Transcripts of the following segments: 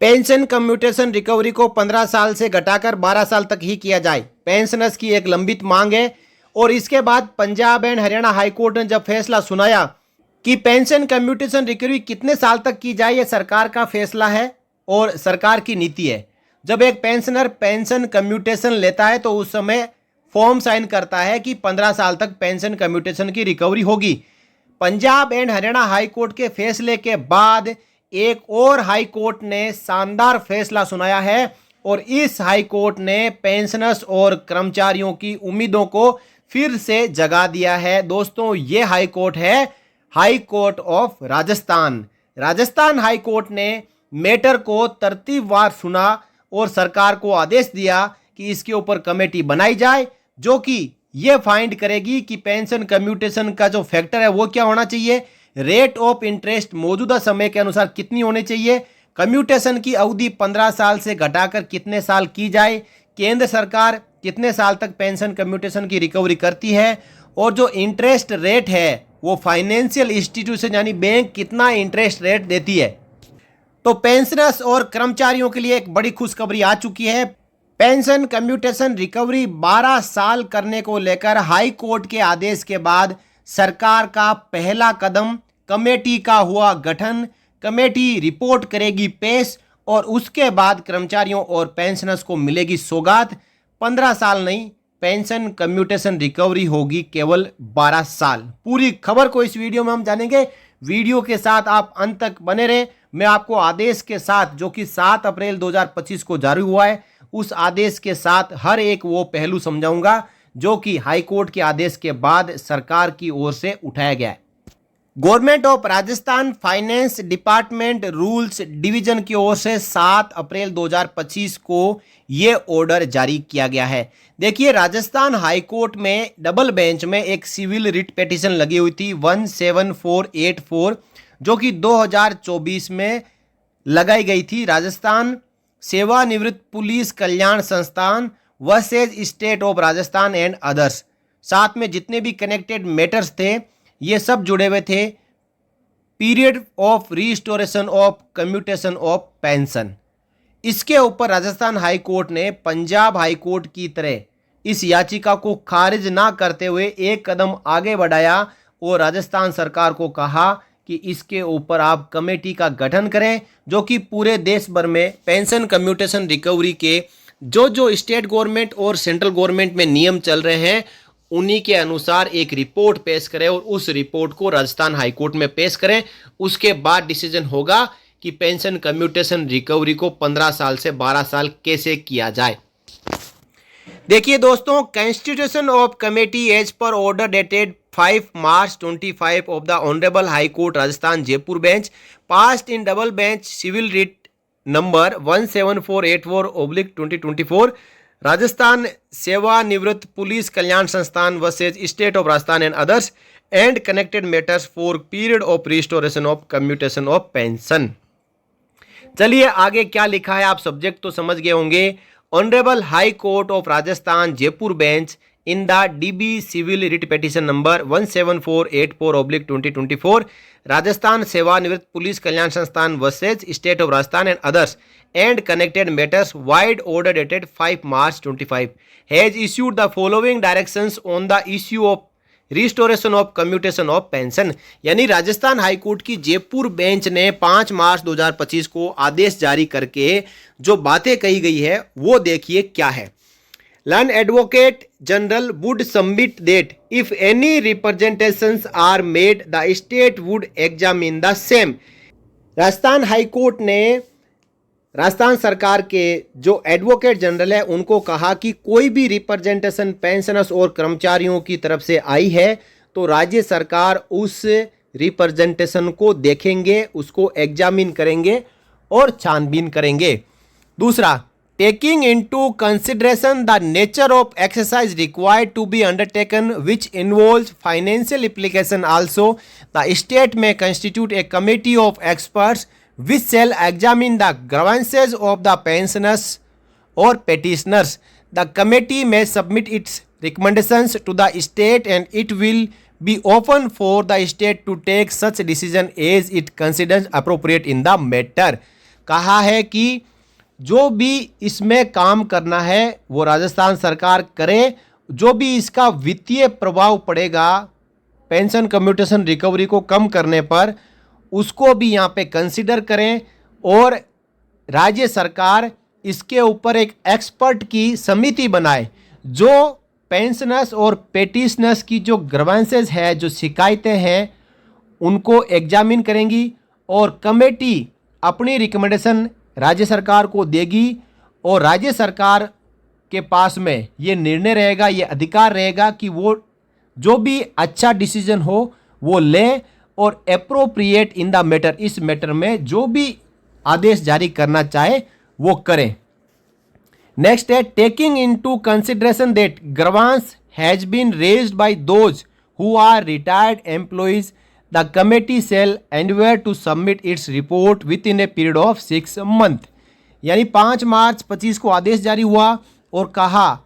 Pension commutation recovery को 15 साल से घटाकर 12 साल तक ही किया जाए, पेंशनर्स की एक लंबित मांग है। और इसके बाद पंजाब एंड हरियाणा हाईकोर्ट ने जब फैसला सुनाया कि पेंशन कम्यूटेशन रिकवरी कितने साल तक की जाए, यह सरकार का फैसला है और सरकार की नीति है। जब एक पेंशनर पेंशन कम्यूटेशन लेता है तो उस समय फॉर्म साइन करता है कि 15 साल तक पेंशन कम्यूटेशन की रिकवरी होगी। पंजाब एंड हरियाणा हाईकोर्ट के फैसले के बाद एक और हाई कोर्ट ने शानदार फैसला सुनाया है और इस हाई कोर्ट ने पेंशनर्स और कर्मचारियों की उम्मीदों को फिर से जगा दिया है। दोस्तों, ये हाई कोर्ट है high court of Rajasthan. Rajasthan high court ने मैटर को तरतीबवार सुना और सरकार को आदेश दिया कि इसके ऊपर कमेटी बनाई जाए जो कि ये फाइंड करेगी कि पेंशन कम्यूटेशन का जो फैक्टर है वो क्या होना चाहिए, रेट ऑफ इंटरेस्ट मौजूदा समय के अनुसार कितनी होनी चाहिए, कम्यूटेशन की अवधि 15 साल से घटाकर कितने साल की जाए, केंद्र सरकार कितने साल तक पेंशन कम्यूटेशन की रिकवरी करती है और जो इंटरेस्ट रेट है वो फाइनेंशियल इंस्टीट्यूशन यानी बैंक कितना इंटरेस्ट रेट देती है। तो पेंशनर्स और कर्मचारियों के लिए एक बड़ी खुशखबरी आ चुकी है। पेंशन कम्यूटेशन रिकवरी 12 साल करने को लेकर हाई कोर्ट के आदेश के बाद सरकार का पहला कदम कमेटी का हुआ गठन। कमेटी रिपोर्ट करेगी पेश और उसके बाद कर्मचारियों और पेंशनर्स को मिलेगी सौगात। 15 साल नहीं, पेंशन कम्यूटेशन रिकवरी होगी केवल 12 साल। पूरी खबर को इस वीडियो में हम जानेंगे। वीडियो के साथ आप अंत तक बने रहें। मैं आपको आदेश के साथ जो कि 7 अप्रैल 2025 को जारी हुआ है उस आदेश के साथ हर एक वो पहलू समझाऊंगा जो कि हाई कोर्ट के आदेश के बाद सरकार की ओर से उठाया गया है। Government of Rajasthan finance department rules division की ओर से 7 अप्रैल 2025 को ये ऑर्डर जारी किया गया है। देखिए, राजस्थान हाई कोर्ट में डबल बेंच में एक सिविल रिट पिटीशन लगी हुई थी 17484 जो कि 2024 में लगाई गई थी। राजस्थान सेवानिवृत्त पुलिस कल्याण संस्थान versus state of Rajasthan and others, साथ में जितने भी कनेक्टेड मैटर्स थे ये सब जुड़े हुए थे। Period of restoration of commutation of pension, इसके ऊपर राजस्थान हाई कोर्ट ने पंजाब हाई कोर्ट की तरह इस याचिका को खारिज ना करते हुए एक कदम आगे बढ़ाया और राजस्थान सरकार को कहा कि इसके ऊपर आप कमेटी का गठन करें जो कि पूरे देश भर में पेंशन कम्यूटेशन रिकवरी के जो स्टेट गवर्नमेंट और सेंट्रल गवर्नमेंट में नियम चल रहे हैं उन्हीं के अनुसार एक रिपोर्ट पेश करें और उस रिपोर्ट को राजस्थान हाई कोर्ट में पेश करें। उसके बाद डिसीजन होगा कि पेंशन कम्यूटेशन रिकवरी को 15 साल से 12 साल कैसे किया जाए। देखिए दोस्तों, constitution of committee as per order dated 5 March 25 of the honourable high court Rajasthan Jaipur bench passed in double bench civil writ number 17484/2024 Rajasthan सेवानिवृत्त पुलिस कल्याण संस्थान versus state of Rajasthan and others and connected matters for period of restoration of commutation of pension. चलिए आगे क्या लिखा है, आप subject तो समझ गए होंगे। Honourable high court of Rajasthan Jaipur bench in the DB civil writ petition number 17484/2024 Rajasthan सेवानिवृत्त पुलिस कल्याण संस्थान versus state of Rajasthan and others and connected matters wide order dated 5 March 25 has issued the following directions on the issue of restoration of commutation of pension. यानी Rajasthan high court की Jaipur bench ने 5 मार्च 2025 को आदेश जारी करके जो बातें कही गई है वो देखिए क्या है। Land Advocate General would submit that if any representations are made, the state would examine the same. Rajasthan high court ने राजस्थान सरकार के जो एडवोकेट जनरल है उनको कहा कि कोई भी रिप्रेजेंटेशन पेंशनर्स और कर्मचारियों की तरफ से आई है तो राज्य सरकार उस रिप्रेजेंटेशन को देखेंगे, उसको एग्जामिन करेंगे और छानबीन करेंगे। दूसरा, taking into consideration the nature of exercise required to be undertaken which involves financial implication also, the state may constitute a committee of experts which shall examine the grievances of the pensioners or petitioners. The committee may submit its recommendations to the state and it will be open for the state to take such decision as it considers appropriate in the matter. कहा है कि जो भी इसमें काम करना है वो राजस्थान सरकार करे, जो भी इसका वित्तीय प्रभाव पड़ेगा पेंशन कम्यूटेशन रिकवरी को कम करने पर, उसको भी यहाँ पे कंसिडर करें और राज्य सरकार इसके ऊपर एक एक्सपर्ट की समिति बनाए जो पेंशनर्स और पेटिशनर्स की जो ग्रीवेंसेस है, जो शिकायतें हैं, उनको एग्जामिन करेंगी और कमेटी अपनी रिकमेंडेशन राज्य सरकार को देगी और राज्य सरकार के पास में ये निर्णय रहेगा, ये अधिकार रहेगा कि वो जो भी अच्छा डिसीजन हो वो ले और एप्रोप्रिएट इन द मैटर, इस मैटर में जो भी आदेश जारी करना चाहे वो करें। नेक्स्ट है taking into consideration that grievance has been raised by those who are retired employees, the committee shall endeavour to submit its report within a period of 6 month. यानी 5 मार्च 25 को आदेश जारी हुआ और कहा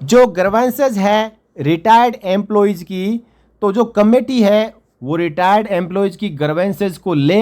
जो ग्रीवेंसेस है retired employees की, तो जो कमेटी है वो रिटायर्ड एम्प्लॉइज की ग्रीवेंसेस को ले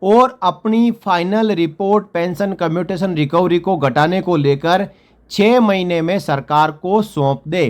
और अपनी final report pension commutation recovery को घटाने को लेकर 6 महीने में सरकार को सौंप दे।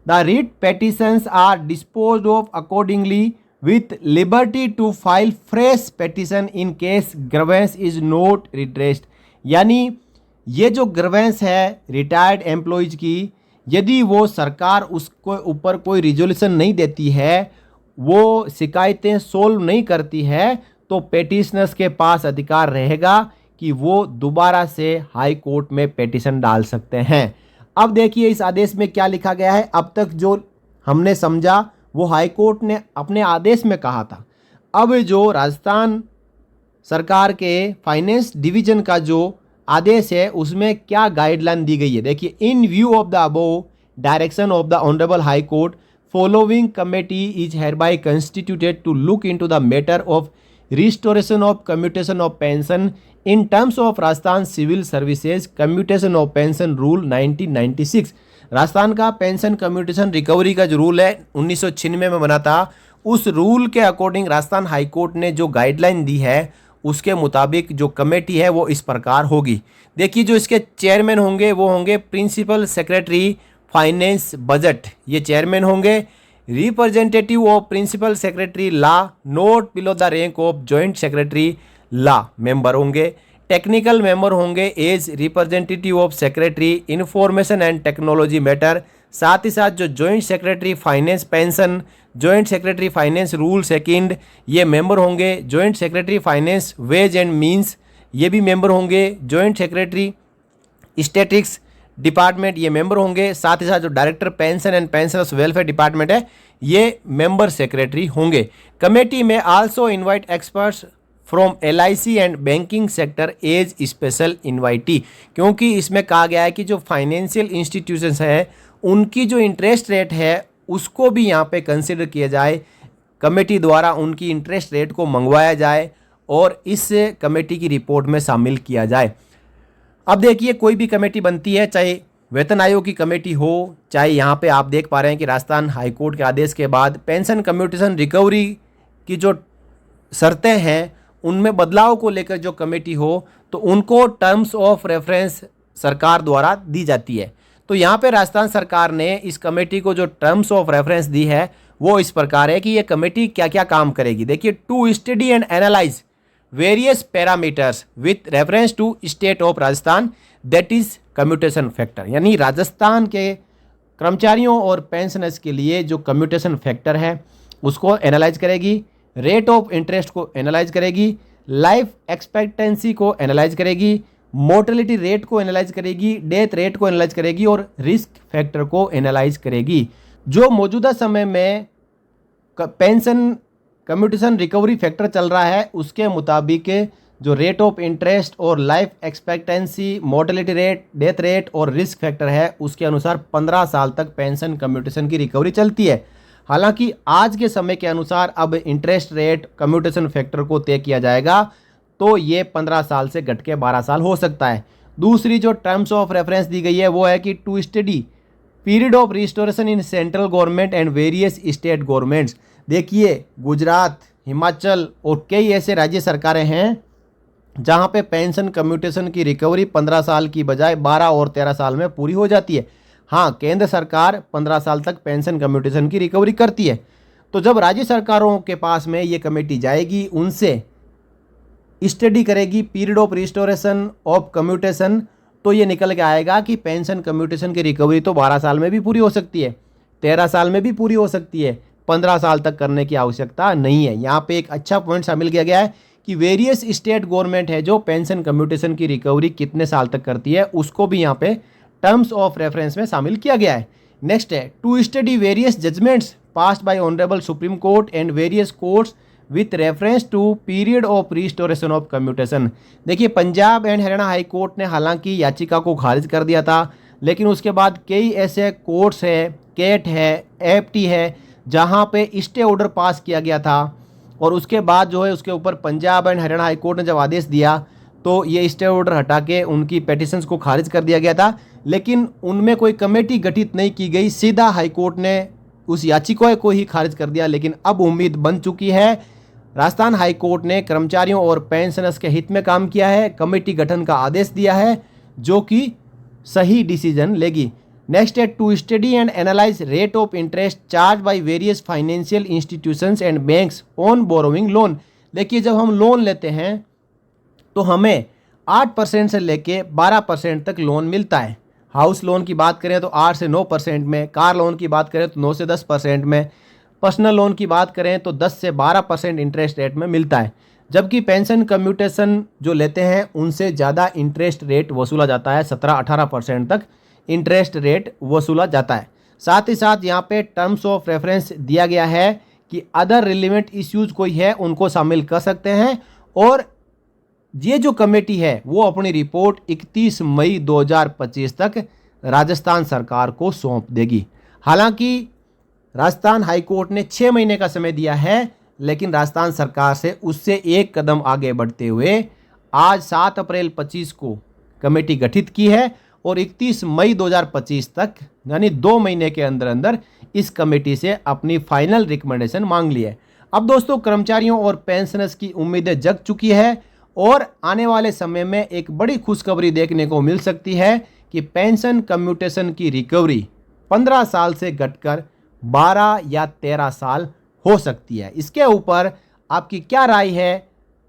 The writ petitions are disposed of accordingly with liberty to file fresh petition in case grievance is not redressed। यानी ये जो ग्रीवेंस है रिटायर्ड एम्प्लॉइज की, यदि वो सरकार उसको ऊपर कोई रिजोल्यूशन नहीं देती है, वो शिकायतें सोल्व नहीं करती है, तो पेटिशनर्स के पास अधिकार रहेगा कि वो दोबारा से हाई कोर्ट में पेटिशन डाल सकते हैं। अब देखिए इस आदेश में क्या लिखा गया है। अब तक जो हमने समझा वो हाई कोर्ट ने अपने आदेश में कहा था। अब जो राजस्थान सरकार के फाइनेंस डिवीजन का जो आदेश है उसमें क्या गाइडलाइन दी गई है, देखिए। In view of the above direction of the honourable high court, following committee is hereby constituted to look into the matter of restoration of commutation of pension in terms of Rajasthan civil services commutation of pension rule 1996। Rajasthan का pension commutation recovery का जो rule है 1996 में बना था, उस rule के according Rajasthan high court ने जो गाइडलाइन दी है उसके मुताबिक जो कमेटी है वो इस प्रकार होगी। देखिए जो इसके चेयरमैन होंगे वो होंगे प्रिंसिपल सेक्रेटरी फाइनेंस बजट, ये चेयरमैन होंगे। Representative of principal secretary law not below the rank of joint secretary law member होंगे। टेक्निकल मेंबर होंगे as representative of secretary information and technology matter. साथ ही साथ जो joint secretary finance pension, joint secretary finance rule second, ये member होंगे। Joint secretary finance ways and means, ये भी मेंबर होंगे। जॉइंट सेक्रेटरी स्टैटिस्टिक्स डिपार्टमेंट, ये मेंबर होंगे। साथ ही साथ जो director pension and pensioners welfare department है ये मेंबर सेक्रेटरी होंगे। कमेटी में also invite experts from LIC and banking sector as special invitee, क्योंकि इसमें कहा गया है कि जो फाइनेंशियल इंस्टीट्यूशंस है उनकी जो इंटरेस्ट रेट है उसको भी यहाँ पे कंसिडर किया जाए, कमेटी द्वारा उनकी इंटरेस्ट रेट को मंगवाया जाए और इस कमेटी की रिपोर्ट में शामिल किया जाए। अब देखिए कोई भी कमेटी बनती है, चाहे वेतन आयोग की कमेटी हो, चाहे यहाँ पे आप देख पा रहे हैं कि राजस्थान हाईकोर्ट के आदेश के बाद पेंशन कम्यूटेशन रिकवरी की जो शर्तें हैं उनमें बदलाव को लेकर जो कमेटी हो तो उनको टर्म्स ऑफ रेफरेंस सरकार द्वारा दी जाती है। तो यहाँ पे राजस्थान सरकार ने इस कमेटी को जो टर्म्स ऑफ रेफरेंस दी है वो इस प्रकार है कि ये कमेटी क्या क्या काम करेगी। देखिए, to study and analyse various parameters with reference to state of Rajasthan that is commutation factor, यानी राजस्थान के कर्मचारियों और पेंशनर्स के लिए जो कम्यूटेशन फैक्टर है उसको एनालाइज करेगी, रेट ऑफ इंटरेस्ट को एनालाइज करेगी, लाइफ एक्सपेक्टेंसी को एनालाइज करेगी, मोर्टेलिटी रेट को एनालाइज करेगी, डेथ रेट को एनालाइज करेगी और रिस्क फैक्टर को एनालाइज करेगी। जो मौजूदा समय में पेंशन कम्यूटेशन रिकवरी फैक्टर चल रहा है उसके मुताबिक जो रेट ऑफ इंटरेस्ट और life expectancy, mortality rate, death rate और रिस्क फैक्टर है उसके अनुसार 15 साल तक पेंशन कम्यूटेशन की रिकवरी चलती है। हालांकि आज के समय के अनुसार अब इंटरेस्ट रेट कम्यूटेशन फैक्टर को तय किया जाएगा तो ये 15 साल से घट के 12 साल हो सकता है। दूसरी जो टर्म्स ऑफ रेफरेंस दी गई है वो है कि to study period of restoration in central government and various state governments. देखिए, गुजरात, हिमाचल और कई ऐसे राज्य सरकारें हैं जहां पे पेंशन कम्यूटेशन की रिकवरी 15 साल की बजाय 12 और 13 साल में पूरी हो जाती है। हाँ, केंद्र सरकार 15 साल तक पेंशन कम्यूटेशन की रिकवरी करती है। तो जब राज्य सरकारों के पास में ये कमेटी जाएगी, उनसे स्टडी करेगी period of restoration of commutation, तो ये निकल के आएगा कि पेंशन कम्यूटेशन की रिकवरी तो 12 साल में भी पूरी हो सकती है, 13 साल में भी पूरी हो सकती है, 15 साल तक करने की आवश्यकता नहीं है। यहाँ पे एक अच्छा पॉइंट शामिल किया गया है कि वेरियस स्टेट गवर्नमेंट है जो पेंशन कम्यूटेशन की रिकवरी कितने साल तक करती है, उसको भी यहाँ पे टर्म्स ऑफ रेफरेंस में शामिल किया गया है। नेक्स्ट है to study various judgments passed by honourable supreme court and various courts with reference to period of restoration of commutation. देखिए, Punjab and Haryana high court ने हालांकि याचिका को खारिज कर दिया था, लेकिन उसके बाद कई ऐसे कोर्ट्स है, कैट है, एफटी है, जहां पे स्टे ऑर्डर पास किया गया था, और उसके बाद जो है उसके ऊपर Punjab and Haryana high court ने जब आदेश दिया तो ये स्टे ऑर्डर हटा के उनकी पेटिशंस को खारिज कर दिया गया था। लेकिन उनमें कोई कमेटी गठित नहीं की गई, सीधा हाई कोर्ट ने उस याचिका को ही खारिज कर दिया। लेकिन अब उम्मीद बन चुकी है, राजस्थान हाई कोर्ट ने कर्मचारियों और पेंशनर्स के हित में काम किया है, कमेटी गठन का आदेश दिया है जो कि सही डिसीजन लेगी। नेक्स्ट है to study and analyse rate of interest charge by various financial institutions and banks on borrowing loan. देखिए, जब हम लोन लेते हैं तो हमें 8% से लेके 12% तक लोन मिलता है। हाउस लोन की बात करें तो 8 से 9% में, कार लोन की बात करें तो 9 से 10% में, पर्सनल लोन की बात करें तो 10 से 12% इंटरेस्ट रेट में मिलता है। जबकि पेंशन कम्यूटेशन जो लेते हैं उनसे ज़्यादा इंटरेस्ट रेट वसूला जाता है, 17-18% तक इंटरेस्ट रेट वसूला जाता है। साथ ही साथ यहाँ पे टर्म्स ऑफ रेफरेंस दिया गया है कि अदर रिलेवेंट इश्यूज कोई है उनको शामिल कर सकते हैं, और ये जो कमेटी है वो अपनी रिपोर्ट 31 मई 2025 तक राजस्थान सरकार को सौंप देगी। हालांकि राजस्थान हाईकोर्ट ने 6 महीने का समय दिया है, लेकिन राजस्थान सरकार से उससे एक कदम आगे बढ़ते हुए आज 7 अप्रैल 25 को कमेटी गठित की है और 31 मई 2025 तक यानी 2 महीने के अंदर अंदर इस कमेटी से अपनी फाइनल रिकमेंडेशन मांग ली है। अब दोस्तों, कर्मचारियों और पेंशनर्स की उम्मीदें जग चुकी है और आने वाले समय में एक बड़ी खुशखबरी देखने को मिल सकती है कि पेंशन कम्यूटेशन की रिकवरी 15 साल से घटकर 12 या 13 साल हो सकती है। इसके ऊपर आपकी क्या राय है?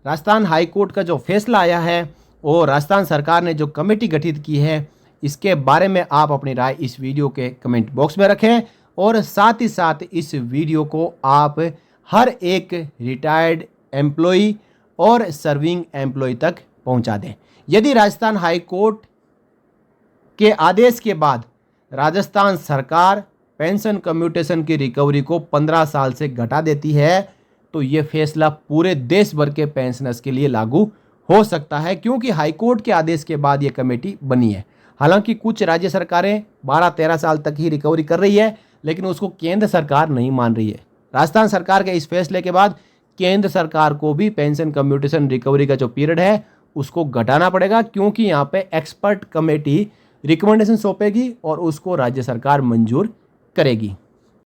राजस्थान हाईकोर्ट का जो फैसला आया है और राजस्थान सरकार ने जो कमेटी गठित की है, इसके बारे में आप अपनी राय इस वीडियो के कमेंट बॉक्स में रखें, और साथ ही साथ इस वीडियो को आप हर एक रिटायर्ड एम्प्लॉई और सर्विंग एम्प्लॉय तक पहुंचा दें। यदि राजस्थान हाईकोर्ट के आदेश के बाद राजस्थान सरकार पेंशन कम्यूटेशन की रिकवरी को 15 साल से घटा देती है, तो ये फैसला पूरे देश भर के पेंशनर्स के लिए लागू हो सकता है, क्योंकि हाईकोर्ट के आदेश के बाद ये कमेटी बनी है। हालांकि कुछ राज्य सरकारें 12-13 साल तक ही रिकवरी कर रही है, लेकिन उसको केंद्र सरकार नहीं मान रही है। राजस्थान सरकार के इस फैसले के बाद केंद्र सरकार को भी पेंशन कम्यूटेशन रिकवरी का जो पीरियड है उसको घटाना पड़ेगा, क्योंकि यहाँ पे एक्सपर्ट कमेटी रिकमेंडेशन सौंपेगी और उसको राज्य सरकार मंजूर करेगी।